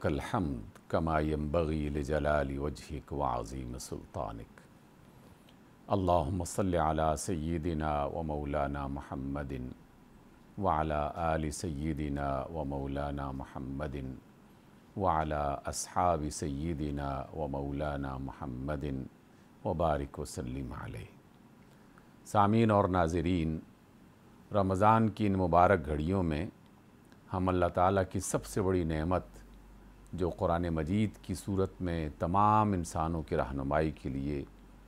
لك الحمد كما ينبغي لجلال وجهك وعظيم سلطانك اللهم صل على سيدنا ومولانا محمد وعلى آل سيدنا ومولانا محمد وعلى أصحاب سيدنا ومولانا محمد وبارک وسلم علیہ۔ سامعین اور ناظرین، رمضان کی ان مبارک گھڑیوں میں ہم اللہ تعالیٰ کی سب سے بڑی نعمت جو قرآن مجید کی صورت میں تمام انسانوں کی رہنمائی کے لیے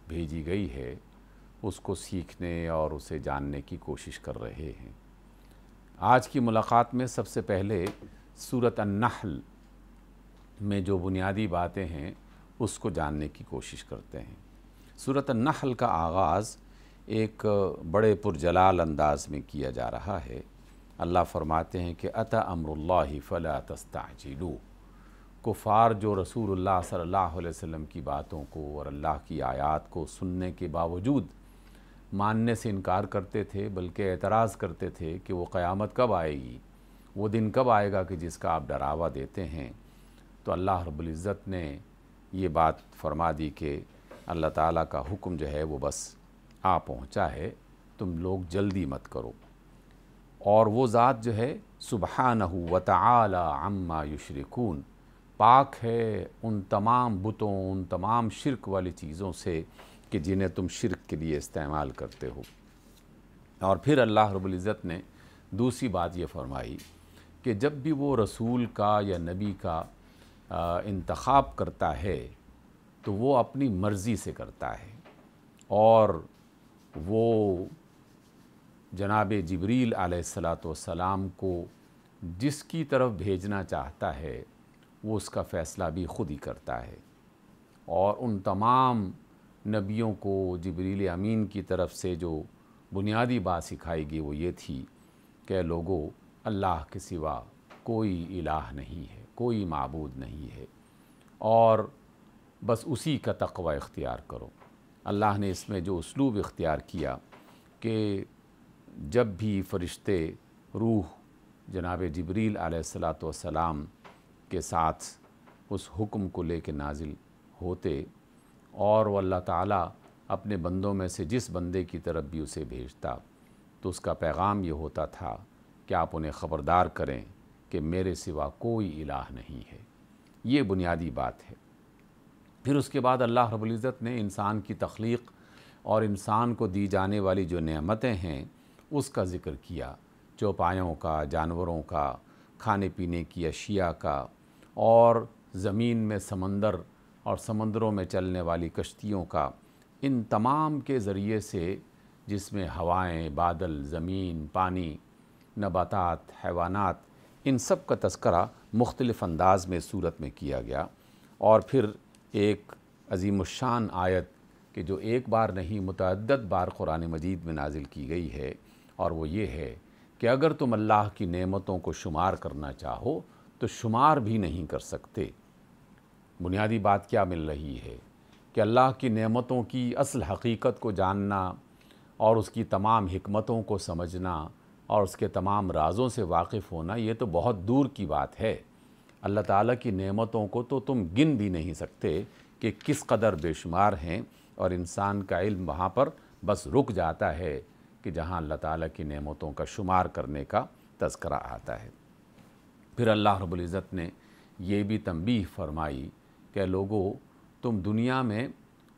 بھیجی گئی ہے، اس کو سیکھنے اور اسے جاننے کی کوشش کر رہے ہیں۔ آج کی ملاقات میں سب سے پہلے سورۃ النحل میں جو بنیادی باتیں ہیں اس کو جاننے کی کوشش کرتے ہیں۔ سورۃ النحل کا آغاز ایک بڑے پرجلال انداز میں کیا جا رہا ہے۔ اللہ فرماتے ہیں کہ اتی امر اللہ فلا تستعجلوا۔ کفار جو رسول اللہ صلی اللہ علیہ وسلم کی باتوں کو اور اللہ کی آیات کو سننے کے باوجود ماننے سے انکار کرتے تھے، بلکہ اعتراض کرتے تھے کہ وہ قیامت کب آئے گی، وہ دن کب آئے گا کہ جس کا آپ ڈراوا دیتے ہیں، تو اللہ رب العزت نے یہ بات فرما دی کہ اللہ تعالیٰ کا حکم جو ہے وہ بس آ پہنچا ہے، تم لوگ جلدی مت کرو۔ اور وہ ذات جو ہے سبحانہ وتعالی عما یشرکون، پاک ہے ان تمام بتوں، ان تمام شرک والی چیزوں سے کہ جنہیں تم شرک کے لیے استعمال کرتے ہو۔ اور پھر اللہ رب العزت نے دوسری بات یہ فرمائی کہ جب بھی وہ رسول کا یا نبی کا انتخاب کرتا ہے تو وہ اپنی مرضی سے کرتا ہے، اور وہ جناب جبریل علیہ السلام کو جس کی طرف بھیجنا چاہتا ہے وہ اس کا فیصلہ بھی خود ہی کرتا ہے۔ اور ان تمام نبیوں کو جبریل امین کی طرف سے جو بنیادی بات سکھائی گئی وہ یہ تھی کہ لوگوں، اللہ کے سوا کوئی الہ نہیں ہے، کوئی معبود نہیں ہے، اور بس اسی کا تقوی اختیار کرو۔ اللہ نے اس میں جو اسلوب اختیار کیا کہ جب بھی فرشتے روح جناب جبریل علیہ السلام کے ساتھ اس حکم کو لے کے نازل ہوتے، اور وہ اللہ تعالیٰ اپنے بندوں میں سے جس بندے کی طرف بھی اسے بھیجتا تو اس کا پیغام یہ ہوتا تھا کہ آپ انہیں خبردار کریں کہ میرے سوا کوئی الہ نہیں ہے۔ یہ بنیادی بات ہے۔ پھر اس کے بعد اللہ رب العزت نے انسان کی تخلیق اور انسان کو دی جانے والی جو نعمتیں ہیں اس کا ذکر کیا، چوپایوں کا، جانوروں کا، کھانے پینے کی اشیاء کا، اور زمین میں سمندر اور سمندروں میں چلنے والی کشتیوں کا، ان تمام کے ذریعے سے جس میں ہوائیں، بادل، زمین، پانی، نباتات، حیوانات، ان سب کا تذکرہ مختلف انداز میں صورت میں کیا گیا۔ اور پھر ایک عظیم الشان آیت کہ جو ایک بار نہیں متعدد بار قرآن مجید میں نازل کی گئی ہے، اور وہ یہ ہے کہ اگر تم اللہ کی نعمتوں کو شمار کرنا چاہو تو شمار بھی نہیں کر سکتے۔ بنیادی بات کیا مل رہی ہے کہ اللہ کی نعمتوں کی اصل حقیقت کو جاننا اور اس کی تمام حکمتوں کو سمجھنا اور اس کے تمام رازوں سے واقف ہونا یہ تو بہت دور کی بات ہے۔ اللہ تعالیٰ کی نعمتوں کو تو تم گن بھی نہیں سکتے کہ کس قدر بے شمار ہیں، اور انسان کا علم وہاں پر بس رک جاتا ہے کہ جہاں اللہ تعالیٰ کی نعمتوں کا شمار کرنے کا تذکرہ آتا ہے۔ پھر اللہ رب العزت نے یہ بھی تنبیہ فرمائی کہ لوگوں، تم دنیا میں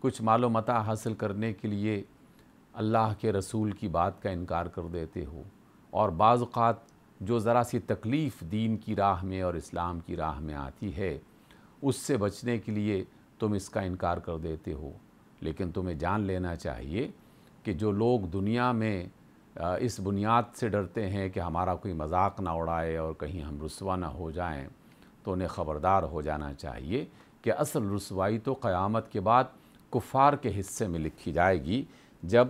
کچھ مال و متاع حاصل کرنے کے لیے اللہ کے رسول کی بات کا انکار کر دیتے ہو، اور بعض اوقات جو ذرا سی تکلیف دین کی راہ میں اور اسلام کی راہ میں آتی ہے اس سے بچنے کے لیے تم اس کا انکار کر دیتے ہو۔ لیکن تمہیں جان لینا چاہیے کہ جو لوگ دنیا میں اس بنیاد سے ڈرتے ہیں کہ ہمارا کوئی مذاق نہ اڑائے اور کہیں ہم رسوا نہ ہو جائیں، تو انہیں خبردار ہو جانا چاہیے کہ اصل رسوائی تو قیامت کے بعد کفار کے حصے میں لکھی جائے گی، جب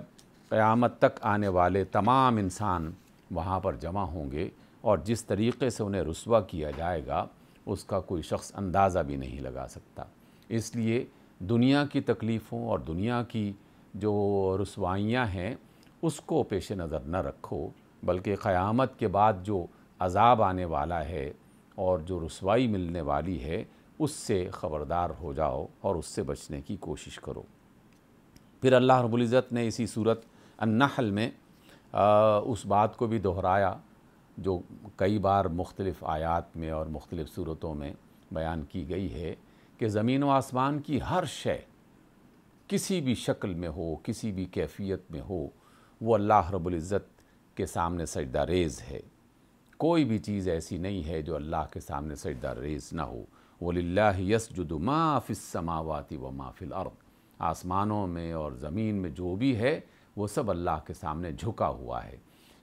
قیامت تک آنے والے تمام انسان وہاں پر جمع ہوں گے، اور جس طریقے سے انہیں رسوا کیا جائے گا اس کا کوئی شخص اندازہ بھی نہیں لگا سکتا۔ اس لیے دنیا کی تکلیفوں اور دنیا کی جو رسوائیاں ہیں اس کو پیش نظر نہ رکھو، بلکہ قیامت کے بعد جو عذاب آنے والا ہے اور جو رسوائی ملنے والی ہے اس سے خبردار ہو جاؤ اور اس سے بچنے کی کوشش کرو۔ پھر اللہ رب العزت نے اسی سورت النحل میں اس بات کو بھی دہرایا جو کئی بار مختلف آیات میں اور مختلف صورتوں میں بیان کی گئی ہے کہ زمین و آسمان کی ہر شے کسی بھی شکل میں ہو، کسی بھی کیفیت میں ہو، وہ اللہ رب العزت کے سامنے سجدہ ریز ہے۔ کوئی بھی چیز ایسی نہیں ہے جو اللہ کے سامنے سجدہ ریز نہ ہو۔ وَلِلَّهِ يَسْجُدُ مَا فِي السَّمَاوَاتِ وَمَا فِي الْأَرْضِ، آسمانوں میں اور زمین میں جو بھی ہے وہ سب اللہ کے سامنے جھکا ہوا ہے۔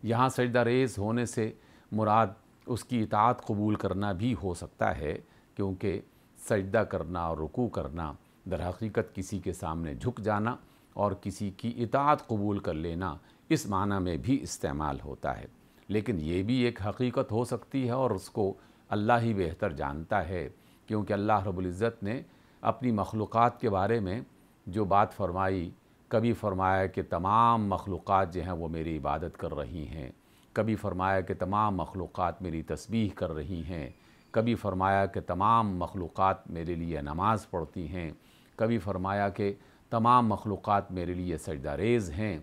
یہاں سجدہ ریز ہونے سے مراد اس کی اطاعت قبول کرنا بھی ہو سکتا ہے، کیونکہ سجدہ کرنا اور رکوع کرنا در حقیقت کسی کے سامنے جھک جانا اور کسی کی اطاعت قبول کر لینا اس معنی میں بھی استعمال ہوتا ہے۔ لیکن یہ بھی ایک حقیقت ہو سکتی ہے اور اس کو اللہ ہی بہتر جانتا ہے، کیونکہ اللہ رب العزت نے اپنی مخلوقات کے بارے میں جو بات فرمائی، کبھی فرمایا کہ تمام مخلوقات جو ہیں وہ میری عبادت کر رہی ہیں، کبھی فرمایا کہ تمام مخلوقات میری تسبیح کر رہی ہیں، کبھی فرمایا کہ تمام مخلوقات میرے لیے نماز پڑھتی ہیں، کبھی فرمایا کہ تمام مخلوقات میرے لیے سجدہ ریز ہیں۔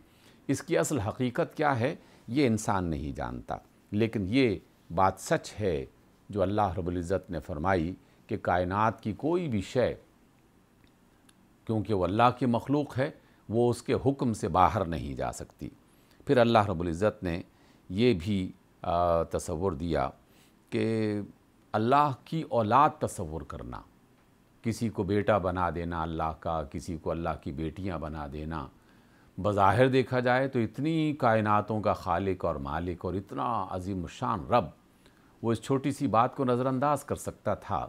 اس کی اصل حقیقت کیا ہے یہ انسان نہیں جانتا، لیکن یہ بات سچ ہے جو اللہ رب العزت نے فرمائی کہ کائنات کی کوئی بھی شے، کیونکہ وہ اللہ کی مخلوق ہے، وہ اس کے حکم سے باہر نہیں جا سکتی۔ پھر اللہ رب العزت نے یہ بھی تصور دیا کہ اللہ کی اولاد تصور کرنا، کسی کو بیٹا بنا دینا اللہ کا، کسی کو اللہ کی بیٹیاں بنا دینا، بظاہر دیکھا جائے تو اتنی کائناتوں کا خالق اور مالک اور اتنا عظیم الشان رب، وہ اس چھوٹی سی بات کو نظر انداز کر سکتا تھا،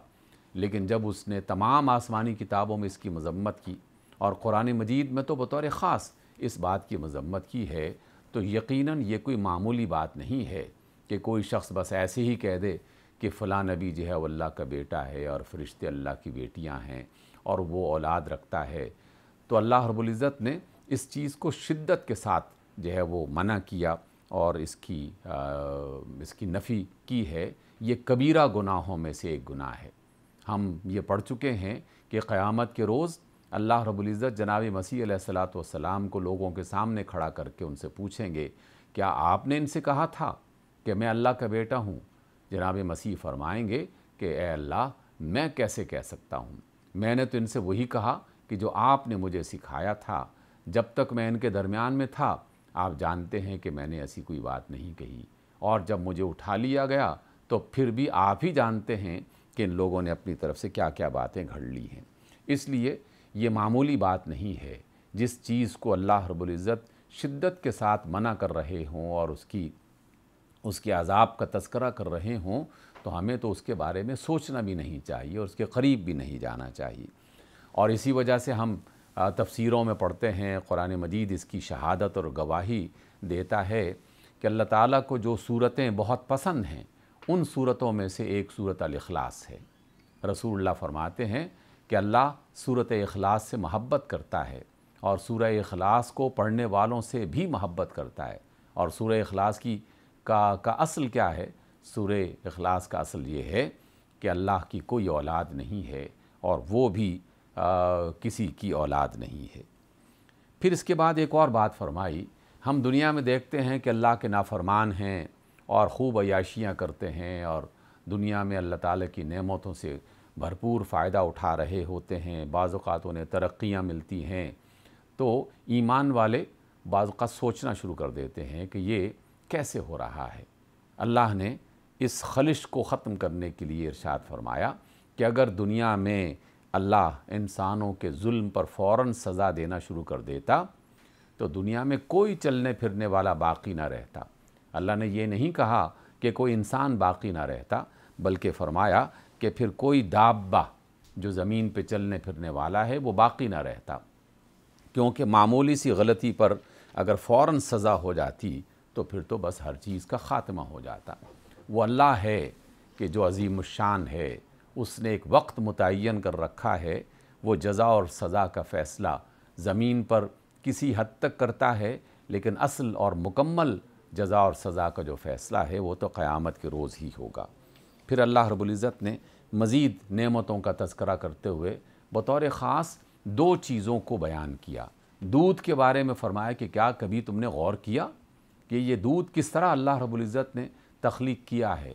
لیکن جب اس نے تمام آسمانی کتابوں میں اس کی مذمت کی اور قرآن مجید میں تو بطور خاص اس بات کی مذمت کی ہے، تو یقیناً یہ کوئی معمولی بات نہیں ہے کہ کوئی شخص بس ایسے ہی کہہ دے کہ فلاں نبی جو ہے وہ اللہ کا بیٹا ہے اور فرشتے اللہ کی بیٹیاں ہیں اور وہ اولاد رکھتا ہے۔ تو اللہ رب العزت نے اس چیز کو شدت کے ساتھ جو ہے وہ منع کیا اور اس کی نفی کی ہے۔ یہ کبیرہ گناہوں میں سے ایک گناہ ہے۔ ہم یہ پڑھ چکے ہیں کہ قیامت کے روز اللہ رب العزت جناب مسیح علیہ السلام کو لوگوں کے سامنے کھڑا کر کے ان سے پوچھیں گے، کیا آپ نے ان سے کہا تھا کہ میں اللہ کا بیٹا ہوں؟ جناب مسیح فرمائیں گے کہ اے اللہ، میں کیسے کہہ سکتا ہوں؟ میں نے تو ان سے وہی کہا کہ جو آپ نے مجھے سکھایا تھا۔ جب تک میں ان کے درمیان میں تھا آپ جانتے ہیں کہ میں نے ایسی کوئی بات نہیں کہی، اور جب مجھے اٹھا لیا گیا تو پھر بھی آپ ہی جانتے ہیں کہ ان لوگوں نے اپنی طرف سے کیا کیا باتیں گھڑ لی ہیں۔ اس لیے یہ معمولی بات نہیں ہے۔ جس چیز کو اللہ رب العزت شدت کے ساتھ منع کر رہے ہوں اور اس کے عذاب کا تذکرہ کر رہے ہوں، تو ہمیں تو اس کے بارے میں سوچنا بھی نہیں چاہیے اور اس کے قریب بھی نہیں جانا چاہیے۔ اور اسی وجہ سے ہم تفسیروں میں پڑھتے ہیں، قرآن مجید اس کی شہادت اور گواہی دیتا ہے کہ اللہ تعالیٰ کو جو صورتیں بہت پسند ہیں ان صورتوں میں سے ایک صورت الاخلاص ہے۔ رسول اللہ فرماتے ہیں کہ اللہ صورت اخلاص سے محبت کرتا ہے اور سورہ اخلاص کو پڑھنے والوں سے بھی محبت کرتا ہے۔ اور سورہ اخلاص کا اصل کیا ہے؟ سورہ اخلاص کا اصل یہ ہے کہ اللہ کی کوئی اولاد نہیں ہے اور وہ بھی کسی کی اولاد نہیں ہے۔ پھر اس کے بعد ایک اور بات فرمائی، ہم دنیا میں دیکھتے ہیں کہ اللہ کے نافرمان ہیں اور خوب عیاشیاں کرتے ہیں اور دنیا میں اللہ تعالیٰ کی نعمتوں سے بھرپور فائدہ اٹھا رہے ہوتے ہیں، بعض اوقات انہیں ترقیاں ملتی ہیں، تو ایمان والے بعض اوقات سوچنا شروع کر دیتے ہیں کہ یہ کیسے ہو رہا ہے۔ اللہ نے اس خلش کو ختم کرنے کے لیے ارشاد فرمایا کہ اگر دنیا میں اللہ انسانوں کے ظلم پر فوراً سزا دینا شروع کر دیتا تو دنیا میں کوئی چلنے پھرنے والا باقی نہ رہتا۔ اللہ نے یہ نہیں کہا کہ کوئی انسان باقی نہ رہتا، بلکہ فرمایا کہ پھر کوئی دابہ جو زمین پہ چلنے پھرنے والا ہے وہ باقی نہ رہتا، کیونکہ معمولی سی غلطی پر اگر فوراً سزا ہو جاتی تو پھر تو بس ہر چیز کا خاتمہ ہو جاتا۔ وہ اللہ ہے کہ جو عظیم الشان ہے، اس نے ایک وقت متعین کر رکھا ہے، وہ جزا اور سزا کا فیصلہ زمین پر کسی حد تک کرتا ہے، لیکن اصل اور مکمل جزا اور سزا کا جو فیصلہ ہے وہ تو قیامت کے روز ہی ہوگا۔ پھر اللہ رب العزت نے مزید نعمتوں کا تذکرہ کرتے ہوئے بطور خاص 2 چیزوں کو بیان کیا۔ دودھ کے بارے میں فرمایا کہ کیا کبھی تم نے غور کیا کہ یہ دودھ کس طرح اللہ رب العزت نے تخلیق کیا ہے؟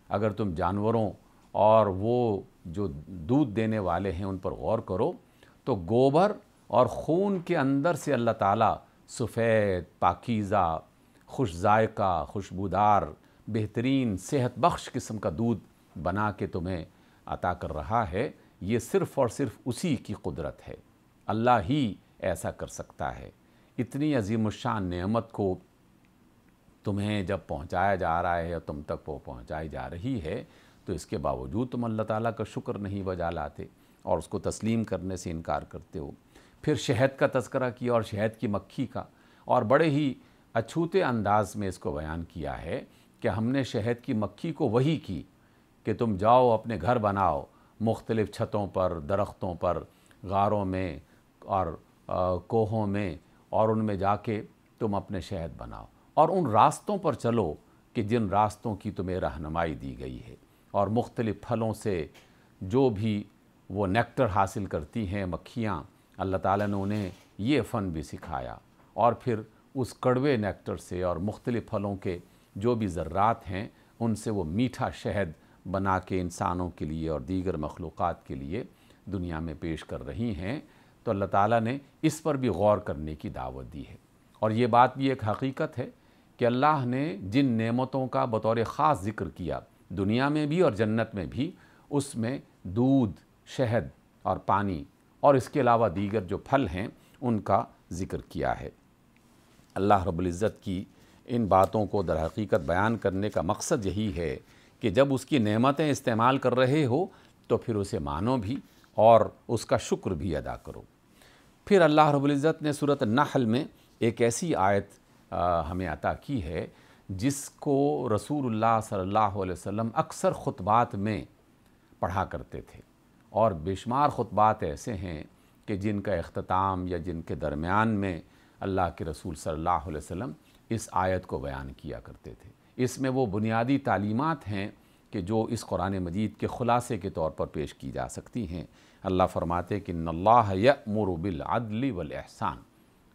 اگر تم جانوروں اور وہ جو دودھ دینے والے ہیں ان پر غور کرو تو گوبر اور خون کے اندر سے اللہ تعالیٰ سفید، پاکیزہ، خوش ذائقہ، خوشبودار، بہترین صحت بخش قسم کا دودھ بنا کے تمہیں عطا کر رہا ہے۔ یہ صرف اور صرف اسی کی قدرت ہے، اللہ ہی ایسا کر سکتا ہے۔ اتنی عظیم الشان نعمت کو تمہیں جب پہنچایا جا رہا ہے اور تم تک وہ پہنچائی جا رہی ہے تو اس کے باوجود تم اللہ تعالیٰ کا شکر نہیں بجا لاتے اور اس کو تسلیم کرنے سے انکار کرتے ہو۔ پھر شہد کا تذکرہ کیا اور شہد کی مکھی کا، اور بڑے ہی اچھوتے انداز میں اس کو بیان کیا ہے کہ ہم نے شہد کی مکھی کو وحی کی کہ تم جاؤ اپنے گھر بناؤ مختلف چھتوں پر، درختوں پر، غاروں میں اور کوہوں میں، اور ان میں جا کے تم اپنے شہد بناؤ اور ان راستوں پر چلو کہ جن راستوں کی تمہیں رہنمائی دی گئی ہے، اور مختلف پھلوں سے جو بھی وہ نیکٹر حاصل کرتی ہیں مکھیاں، اللہ تعالیٰ نے انہیں یہ فن بھی سکھایا، اور پھر اس کڑوے نیکٹر سے اور مختلف پھلوں کے جو بھی ذرات ہیں ان سے وہ میٹھا شہد بنا کے انسانوں کے لیے اور دیگر مخلوقات کے لیے دنیا میں پیش کر رہی ہیں۔ تو اللہ تعالیٰ نے اس پر بھی غور کرنے کی دعوت دی ہے، اور یہ بات بھی ایک حقیقت ہے کہ اللہ نے جن نعمتوں کا بطور خاص ذکر کیا دنیا میں بھی اور جنت میں بھی، اس میں دودھ، شہد اور پانی اور اس کے علاوہ دیگر جو پھل ہیں ان کا ذکر کیا ہے۔ اللہ رب العزت کی ان باتوں کو در حقیقت بیان کرنے کا مقصد یہی ہے کہ جب اس کی نعمتیں استعمال کر رہے ہو تو پھر اسے مانو بھی اور اس کا شکر بھی ادا کرو۔ پھر اللہ رب العزت نے سورۃ النحل میں ایک ایسی آیت ہمیں عطا کی ہے جس کو رسول اللہ صلی اللہ علیہ وسلم اکثر خطبات میں پڑھا کرتے تھے، اور بے شمار خطبات ایسے ہیں کہ جن کا اختتام یا جن کے درمیان میں اللہ کے رسول صلی اللہ علیہ وسلم اس آیت کو بیان کیا کرتے تھے۔ اس میں وہ بنیادی تعلیمات ہیں کہ جو اس قرآن مجید کے خلاصے کے طور پر پیش کی جا سکتی ہیں۔ اللہ فرماتے کہ ان اللہ یأمر بالعدل والاحسان،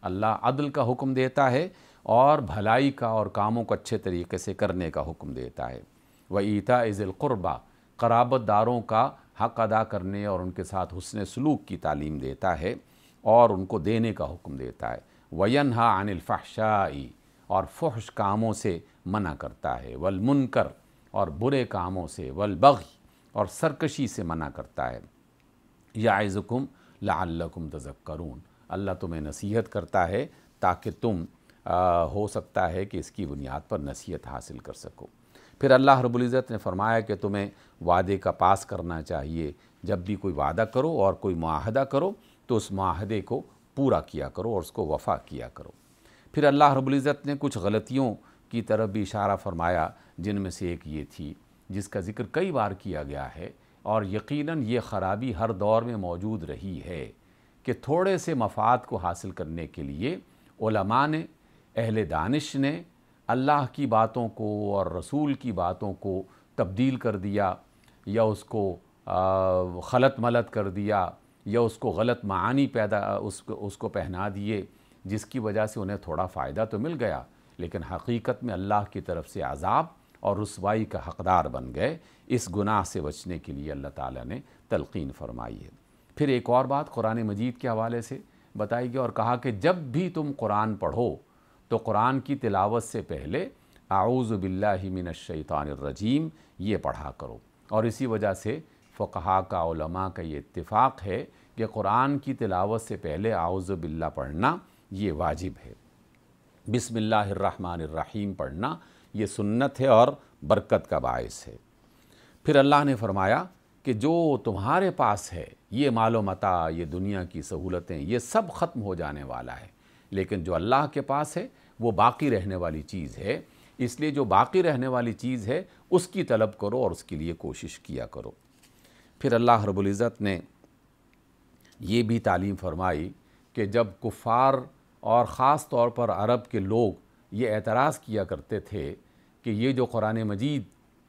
اللہ عدل کا حکم دیتا ہے اور بھلائی کا اور کاموں کو اچھے طریقے سے کرنے کا حکم دیتا ہے۔ وَإِيتَاءِ ذِي الْقُرْبَى، قرابت داروں کا حق ادا کرنے اور ان کے ساتھ حسن سلوک کی تعلیم دیتا ہے اور ان کو دینے کا حکم دیتا ہے۔ وَيَنْهَى عَنِ الْفَحْشَاءِ، اور فحش کاموں سے منع کرتا ہے، وَالْمُنْكَرِ، اور برے کاموں سے، وَالْبَغْيِ، اور سرکشی سے منع کرتا ہے۔ یعظکم لعلکم تذکرون، اللہ تمہیں نصیحت کرتا ہے تاکہ تم ہو سکتا ہے کہ اس کی بنیاد پر نصیحت حاصل کر سکو۔ پھر اللہ رب العزت نے فرمایا کہ تمہیں وعدے کا پاس کرنا چاہیے، جب بھی کوئی وعدہ کرو اور کوئی معاہدہ کرو تو اس معاہدے کو پورا کیا کرو اور اس کو وفا کیا کرو۔ پھر اللہ رب العزت نے کچھ غلطیوں کی طرف بھی اشارہ فرمایا، جن میں سے ایک یہ تھی جس کا ذکر کئی بار کیا گیا ہے، اور یقیناً یہ خرابی ہر دور میں موجود رہی ہے کہ تھوڑے سے مفاد کو حاصل کرنے کے لیے علماء نے، اہل دانش نے اللہ کی باتوں کو اور رسول کی باتوں کو تبدیل کر دیا، یا اس کو خلط ملط کر دیا، یا اس کو غلط معانی اس کو پہنا دیے، جس کی وجہ سے انہیں تھوڑا فائدہ تو مل گیا لیکن حقیقت میں اللہ کی طرف سے عذاب اور رسوائی کا حقدار بن گئے۔ اس گناہ سے بچنے کے لیے اللہ تعالیٰ نے تلقین فرمائی ہے۔ پھر ایک اور بات قرآن مجید کے حوالے سے بتائی گئی اور کہا کہ جب بھی تم قرآن پڑھو تو قرآن کی تلاوت سے پہلے اعوذ باللہ من الشیطان الرجیم یہ پڑھا کرو، اور اسی وجہ سے فقہاء کا، علماء کا یہ اتفاق ہے کہ قرآن کی تلاوت سے پہلے اعوذ باللہ پڑھنا یہ واجب ہے۔ بسم اللہ الرحمن الرحیم پڑھنا یہ سنت ہے اور برکت کا باعث ہے۔ پھر اللہ نے فرمایا کہ جو تمہارے پاس ہے یہ مال و متاع، یہ دنیا کی سہولتیں، یہ سب ختم ہو جانے والا ہے، لیکن جو اللہ کے پاس ہے وہ باقی رہنے والی چیز ہے، اس لیے جو باقی رہنے والی چیز ہے اس کی طلب کرو اور اس کے لیے کوشش کیا کرو۔ پھر اللہ رب العزت نے یہ بھی تعلیم فرمائی کہ جب کفار اور خاص طور پر عرب کے لوگ یہ اعتراض کیا کرتے تھے کہ یہ جو قرآن مجید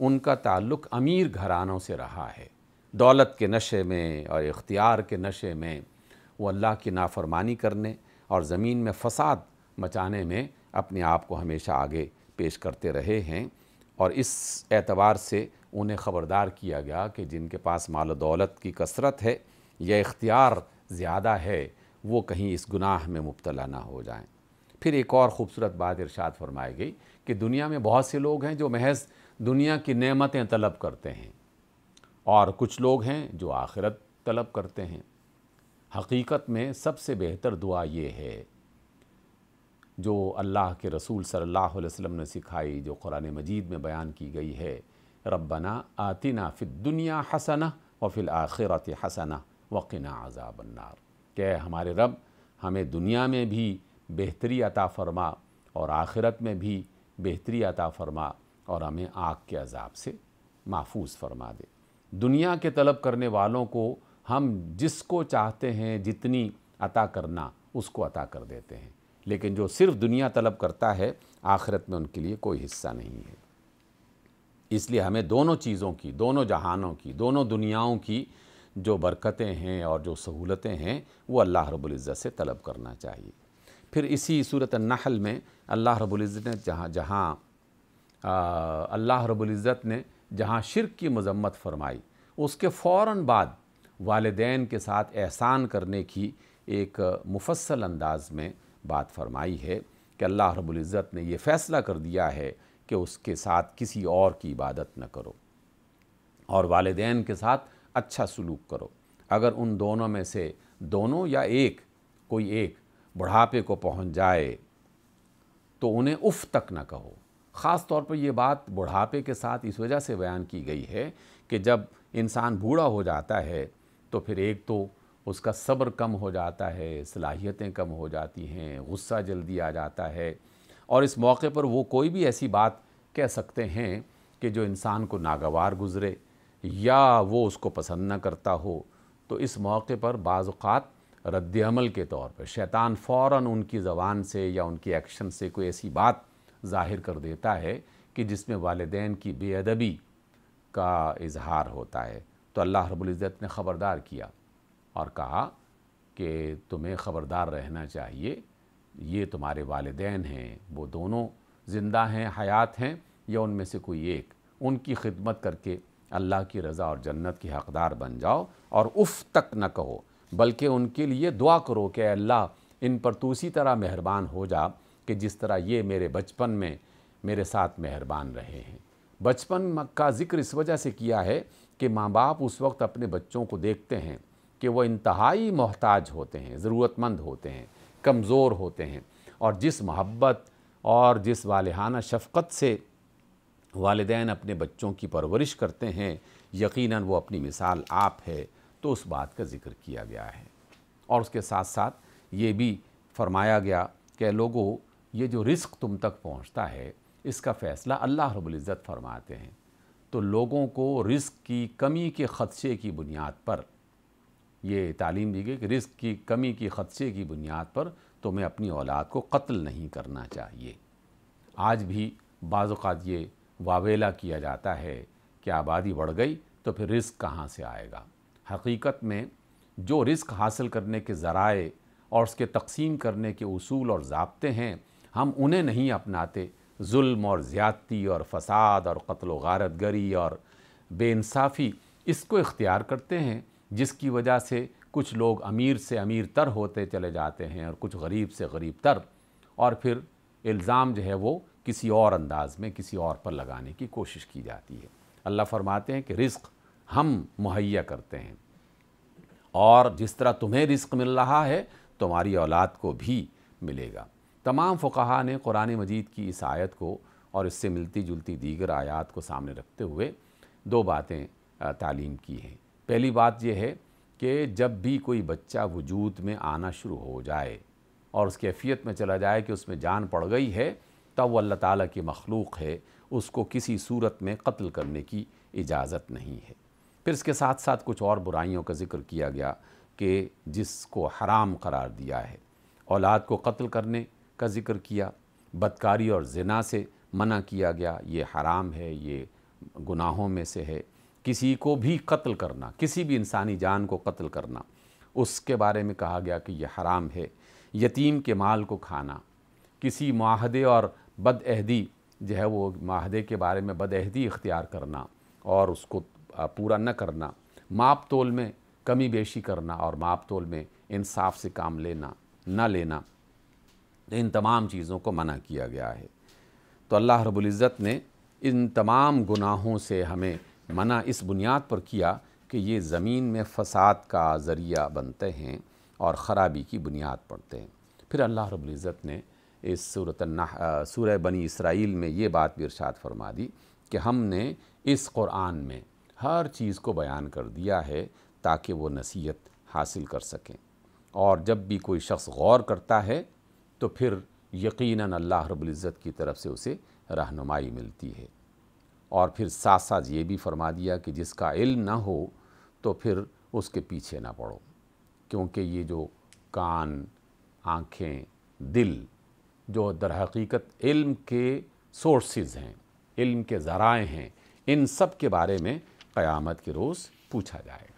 ان کا تعلق امیر گھرانوں سے رہا ہے۔ دولت کے نشے میں اور اختیار کے نشے میں وہ اللہ کی نافرمانی کرنے اور زمین میں فساد مچانے میں اپنے آپ کو ہمیشہ آگے پیش کرتے رہے ہیں، اور اس اعتبار سے انہیں خبردار کیا گیا کہ جن کے پاس مال و دولت کی کثرت ہے یا اختیار زیادہ ہے وہ کہیں اس گناہ میں مبتلا نہ ہو جائیں۔ پھر ایک اور خوبصورت بات ارشاد فرمائی گئی کہ دنیا میں بہت سے لوگ ہیں جو محض دنیا کی نعمتیں طلب کرتے ہیں، اور کچھ لوگ ہیں جو آخرت طلب کرتے ہیں۔ حقیقت میں سب سے بہتر دعا یہ ہے جو اللہ کے رسول صلی اللہ علیہ وسلم نے سکھائی، جو قرآن مجید میں بیان کی گئی ہے، ربنا آتنا فی الدنیا حسنہ وفی الآخرۃ حسنہ وقنا عذاب النار، کہ ہمارے رب ہمیں دنیا میں بھی بہتری عطا فرما اور آخرت میں بھی بہتری عطا فرما اور ہمیں آگ کے عذاب سے محفوظ فرما دے۔ دنیا کے طلب کرنے والوں کو ہم جس کو چاہتے ہیں جتنی عطا کرنا اس کو عطا کر دیتے ہیں، لیکن جو صرف دنیا طلب کرتا ہے آخرت میں ان کے لیے کوئی حصہ نہیں ہے۔ اس لیے ہمیں دونوں چیزوں کی، دونوں جہانوں کی، دونوں دنیاؤں کی جو برکتیں ہیں اور جو سہولتیں ہیں وہ اللہ رب العزت سے طلب کرنا چاہیے۔ پھر اسی سورۃ النحل میں اللہ رب العزت نے جہاں شرک کی مذمت فرمائی، اس کے فوراً بعد والدین کے ساتھ احسان کرنے کی ایک مفصل انداز میں بات فرمائی ہے کہ اللہ رب العزت نے یہ فیصلہ کر دیا ہے کہ اس کے ساتھ کسی اور کی عبادت نہ کرو اور والدین کے ساتھ اچھا سلوک کرو۔ اگر ان دونوں میں سے دونوں یا کوئی ایک بڑھاپے کو پہنچ جائے تو انہیں اف تک نہ کہو۔ خاص طور پر یہ بات بڑھاپے کے ساتھ اس وجہ سے بیان کی گئی ہے کہ جب انسان بوڑھا ہو جاتا ہے تو پھر ایک تو اس کا صبر کم ہو جاتا ہے، صلاحیتیں کم ہو جاتی ہیں، غصہ جلدی آ جاتا ہے، اور اس موقع پر وہ کوئی بھی ایسی بات کہہ سکتے ہیں کہ جو انسان کو ناگوار گزرے یا وہ اس کو پسند نہ کرتا ہو۔ تو اس موقع پر بعض اوقات رد عمل کے طور پر شیطان فوراً ان کی زبان سے یا ان کی ایکشن سے کوئی ایسی بات ظاہر کر دیتا ہے کہ جس میں والدین کی بے ادبی کا اظہار ہوتا ہے۔ تو اللہ رب العزت نے خبردار کیا اور کہا کہ تمہیں خبردار رہنا چاہیے، یہ تمہارے والدین ہیں، وہ دونوں زندہ ہیں، حیات ہیں، یا ان میں سے کوئی ایک، ان کی خدمت کر کے اللہ کی رضا اور جنت کی حقدار بن جاؤ، اور اف تک نہ کہو، بلکہ ان کے لیے دعا کرو کہ اے اللہ ان پر تو اسی طرح مہربان ہو جا کہ جس طرح یہ میرے بچپن میں میرے ساتھ مہربان رہے ہیں۔ بچپن کا ذکر اس وجہ سے کیا ہے کہ ماں باپ اس وقت اپنے بچوں کو دیکھتے ہیں کہ وہ انتہائی محتاج ہوتے ہیں، ضرورت مند ہوتے ہیں، کمزور ہوتے ہیں، اور جس محبت اور جس والہانہ شفقت سے والدین اپنے بچوں کی پرورش کرتے ہیں، یقیناً وہ اپنی مثال آپ ہے۔ تو اس بات کا ذکر کیا گیا ہے، اور اس کے ساتھ ساتھ یہ بھی فرمایا گیا کہ لوگوں، یہ جو رزق تم تک پہنچتا ہے اس کا فیصلہ اللہ رب العزت فرماتے ہیں۔ تو لوگوں کو رزق کی کمی کے خدشے کی بنیاد پر یہ تعلیم دی گئی کہ رزق کی کمی کی خدشے کی بنیاد پر تمہیں اپنی اولاد کو قتل نہیں کرنا چاہیے۔ آج بھی بعض اوقات یہ واویلا کیا جاتا ہے کہ آبادی بڑھ گئی تو پھر رزق کہاں سے آئے گا۔ حقیقت میں جو رزق حاصل کرنے کے ذرائع اور اس کے تقسیم کرنے کے اصول اور ضابطے ہیں، ہم انہیں نہیں اپناتے، ظلم اور زیادتی اور فساد اور قتل و غارت گری اور بے انصافی اس کو اختیار کرتے ہیں، جس کی وجہ سے کچھ لوگ امیر سے امیر تر ہوتے چلے جاتے ہیں اور کچھ غریب سے غریب تر، اور پھر الزام جو ہے وہ کسی اور انداز میں کسی اور پر لگانے کی کوشش کی جاتی ہے۔ اللہ فرماتے ہیں کہ رزق ہم مہیا کرتے ہیں، اور جس طرح تمہیں رزق مل رہا ہے تمہاری اولاد کو بھی ملے گا۔ تمام فقہا نے قرآن مجید کی اس آیت کو اور اس سے ملتی جلتی دیگر آیات کو سامنے رکھتے ہوئے دو باتیں تعلیم کی ہیں۔ پہلی بات یہ ہے کہ جب بھی کوئی بچہ وجود میں آنا شروع ہو جائے اور اس کیفیت میں چلا جائے کہ اس میں جان پڑ گئی ہے، تب وہ اللہ تعالیٰ کی مخلوق ہے، اس کو کسی صورت میں قتل کرنے کی اجازت نہیں ہے۔ پھر اس کے ساتھ ساتھ کچھ اور برائیوں کا ذکر کیا گیا کہ جس کو حرام قرار دیا ہے۔ اولاد کو قتل کرنے کا ذکر کیا، بدکاری اور زنا سے منع کیا گیا، یہ حرام ہے، یہ گناہوں میں سے ہے۔ کسی کو بھی قتل کرنا، کسی بھی انسانی جان کو قتل کرنا، اس کے بارے میں کہا گیا کہ یہ حرام ہے۔ یتیم کے مال کو کھانا، کسی معاہدے اور بد عہدی جو ہے وہ معاہدے کے بارے میں بد عہدی اختیار کرنا اور اس کو پورا نہ کرنا، ماپ تول میں کمی بیشی کرنا اور ماپ تول میں انصاف سے کام لینا نہ لینا، ان تمام چیزوں کو منع کیا گیا ہے۔ تو اللہ رب العزت نے ان تمام گناہوں سے ہمیں منع اس بنیاد پر کیا کہ یہ زمین میں فساد کا ذریعہ بنتے ہیں اور خرابی کی بنیاد پڑتے ہیں۔ پھر اللہ رب العزت نے اس سورہ بنی اسرائیل میں یہ بات بھی ارشاد فرما دی کہ ہم نے اس قرآن میں ہر چیز کو بیان کر دیا ہے تاکہ وہ نصیحت حاصل کر سکیں، اور جب بھی کوئی شخص غور کرتا ہے تو پھر یقیناً اللہ رب العزت کی طرف سے اسے رہنمائی ملتی ہے۔ اور پھر ساتھ ساتھ یہ بھی فرما دیا کہ جس کا علم نہ ہو تو پھر اس کے پیچھے نہ پڑو، کیونکہ یہ جو کان، آنکھیں، دل جو در حقیقت علم کے سورسز ہیں، علم کے ذرائع ہیں، ان سب کے بارے میں قیامت کے روز پوچھا جائے گا۔